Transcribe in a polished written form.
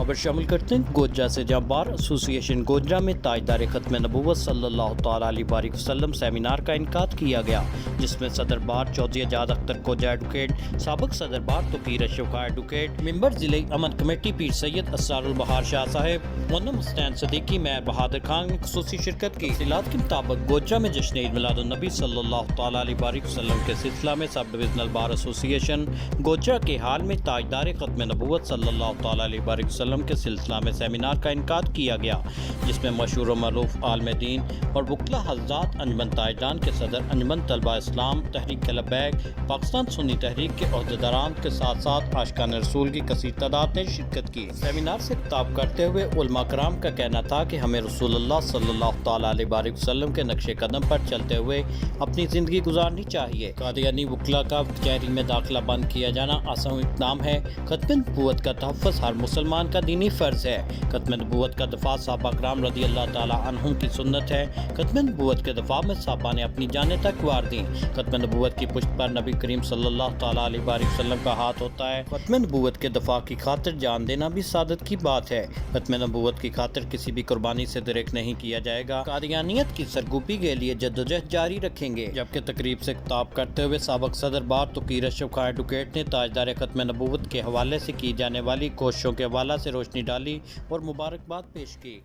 खबर शामिल करते हैं गोजा से, जहां बार एसोसिएशन गोजा में ताजदार खत्म नबूवत सल्लल्लाहु तआला अलैहि वसल्लम सेमिनार का इनकाद किया गया, जिसमें सदर बार चौधरी आजाद अख्तर कोजा एडवोकेट, साबिक सदर बार तोकीर अशरफ खां एडवोकेट, मेंबर जिले अमन कमेटी पीर सैयद असरारुल बहार शाह साहब, मोहम्मद मुस्तान सदीकी, मेयर बहादुर खान ने खुसूसी शिरकत की। इत्तलात के मुताबिक गोजा में जश्न ईद मिलादुन्नबी सल्लल्लाहु तआला अलैहि वसल्लम के सिलसिला में सब डिविजनल बार एसोसिएशन गोजा के हाल में ताजदार खत्म नबूवत सल्लल्लाहु तआला अलैहि वसल्लम के सिलसिला में सेमिनार का इनकाद किया गया, जिसमें मशहूर मरूफ आलिम दीन और वकला हज़रात अंजुमन ताजदान के सदर, अंजुमन तलबा इस्लाम, तहरीक लब्बैक, पाकिस्तान सुन्नी तहरीक के अहदेदारान के साथ साथ आशिकान रसूल की कसीर तादाद ने शिरकत की। सेमिनार से खिताब करते हुए उलमा कराम का कहना था कि हमें रसूलुल्लाह सल्लल्लाहु तआला अलैहि वसल्लम के नक्शे कदम पर चलते हुए अपनी ज़िंदगी गुजारनी चाहिए। कादियानी वकला का कचहरी में दाखिला बंद किया जाना आसान इक़दाम है। खत्म नबूवत का तहफ़्फ़ुज़ हर मुसलमान का दीनी फ़र्ज़ है। खत्म नबूवत का दफ़ा सहाबा कराम रज़ी अल्लाह ताला अन्हुम की सुन्नत है। खत्म नबूवत के दफ़ा में सहाबा ने अपनी जानें तक वार दी। खत्म नबूवत की पुश्त पर नबी करीम सल्लल्लाहु तआला अलैहि वसल्लम का हाथ होता है। खत्म नबूवत के दफ़ा की खातिर जान देना भी सादत की बात है। खत्म नबूवत की खातिर किसी भी कुर्बानी से दरेक नहीं किया जाएगा। कादियानियत की सरगोशी के लिए जद्दोजहद जारी रखेंगे। जबकि तकरीब से खिताब करते हुए साबिक सदर बार तोकीर अशरफ खां एडवोकेट ने ताजदार खत्म नबूवत के हवाले से की जाने वाली कोशिशों के हवाले से रोशनी डाली और मुबारकबाद पेश की।